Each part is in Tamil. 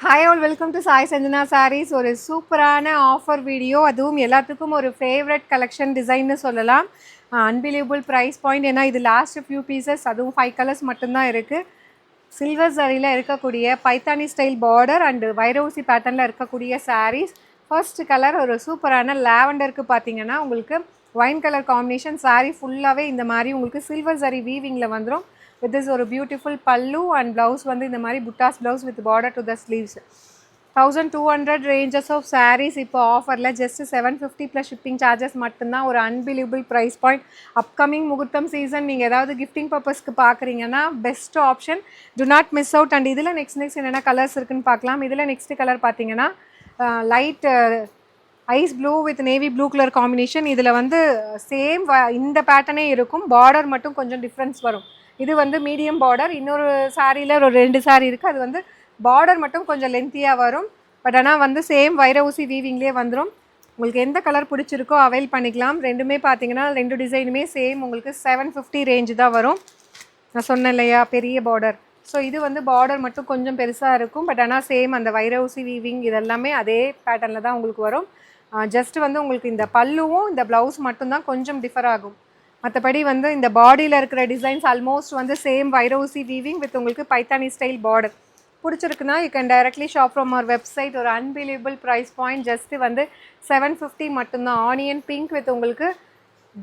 Hi all, welcome to Sai Sanjana sarees. ஒரு சூப்பரான ஆஃபர் வீடியோ, அதுவும் எல்லாத்துக்கும் ஒரு ஃபேவரட் கலெக்ஷன் டிசைன்னு சொல்லலாம். Unbelievable price point. ஏன்னா இது லாஸ்ட் ஃபியூ பீசஸ், அதுவும் 5 கலர்ஸ் மட்டும்தான் இருக்குது. சில்வர் சரியில் இருக்கக்கூடிய Paithani style border and Vairaoosi பேட்டர்னில் இருக்கக்கூடிய சாரீஸ். ஃபர்ஸ்ட் கலர் ஒரு சூப்பரான லாவெண்டருக்கு பார்த்தீங்கன்னா உங்களுக்கு ஒயின் கலர் காம்பினேஷன். சாரீ ஃபுல்லாகவே இந்த மாதிரி உங்களுக்கு சில்வர் சரி வீவிங்கில் வந்துடும். வித் திஸ் ஒரு பியூட்டிஃபுல் பல்லு அண்ட் ப்ளவுஸ் வந்து இந்த மாதிரி புட்டாஸ் blouse with border to the sleeves. 1200 ranges of sarees இப்போ ஆஃபரில் ஜஸ்ட் 750 ப்ளஸ் ஷிப்பிங் சார்ஜஸ் மட்டும்தான். ஒரு அன்பிலீவபிள் ப்ரைஸ் பாயிண்ட். அப்கமிங் முகூர்த்தம் சீசன் நீங்கள் ஏதாவது கிஃப்டிங் பர்பஸ்க்கு பார்க்குறீங்கன்னா best option. Do not miss out. And இதில் நெக்ஸ்ட் என்னென்ன கலர்ஸ் இருக்குன்னு பார்க்கலாம். இதில் நெக்ஸ்ட் கலர் பார்த்தீங்கன்னா light ice blue with navy blue colour combination. இதில் வந்து சேம் இந்த பேட்டர்னே இருக்கும், பார்டர் மட்டும் கொஞ்சம் டிஃப்ரென்ஸ் வரும். இது வந்து மீடியம் பார்டர். இன்னொரு சாரியில் ஒரு 2 சாரீ இருக்குது, அது வந்து பார்டர் மட்டும் கொஞ்சம் லென்த்தியாக வரும். பட் ஆனால் வந்து சேம் வைரவுசி வீவிங்லேயே வந்துடும். உங்களுக்கு எந்த கலர் பிடிச்சிருக்கோ அவைல் பண்ணிக்கலாம். ரெண்டுமே பார்த்தீங்கன்னா 2 டிசைனுமே சேம் உங்களுக்கு 750 ரேஞ்சு தான் வரும். நான் சொன்னேன் இல்லையா, பெரிய பார்டர். ஸோ இது வந்து பார்டர் மட்டும் கொஞ்சம் பெருசாக இருக்கும். பட் ஆனால் சேம் அந்த வைரவுசி வீவிங் இதெல்லாமே அதே பேட்டர்னில் தான் உங்களுக்கு வரும். ஜஸ்ட் வந்து உங்களுக்கு இந்த பல்லுவும் இந்த ப்ளவுஸ் மட்டும்தான் கொஞ்சம் டிஃபர் ஆகும். மற்றபடி வந்து இந்த பாடியில் இருக்கிற டிசைன்ஸ் ஆல்மோஸ்ட் வந்து சேம் வைரவுசி வீவிங் வித் உங்களுக்கு பைத்தானி ஸ்டைல் பார்டர். பிடிச்சிருக்குன்னா you can directly shop from our website. ஒரு அன்பிலீவபிள் ப்ரைஸ் பாயிண்ட். ஜஸ்ட்டு வந்து 750 மட்டும்தான். ஆனியன் பிங்க் வித் உங்களுக்கு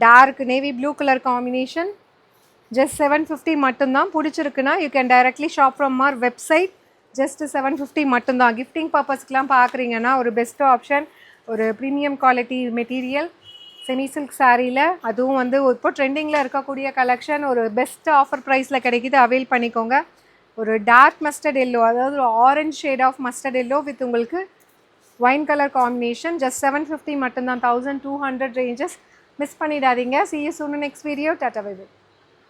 dark navy blue colour combination. Just 750 மட்டும்தான். பிடிச்சிருக்குன்னா you can directly shop from our website. Just 750 மட்டும்தான். கிஃப்டிங் பர்பஸ்க்கெலாம் பார்க்குறீங்கன்னா ஒரு பெஸ்ட் ஆப்ஷன். ஒரு premium quality material semi silk சாரியில், அதுவும் வந்து இப்போ ட்ரெண்டிங்கில் இருக்கக்கூடிய கலெக்ஷன். ஒரு பெஸ்ட் ஆஃபர் ப்ரைஸில் கிடைக்கிது, அவைல் பண்ணிக்கோங்க. ஒரு டார்க் மஸ்டர்ட் எல்லோ, அதாவது ஒரு orange shade of mustard yellow with உங்களுக்கு ஒயின் கலர் காம்பினேஷன். ஜஸ்ட் 750 மட்டும்தான். 1200 ரேஞ்சஸ். மிஸ் பண்ணிடாதீங்க. See you soon in next video. Tata bye bye.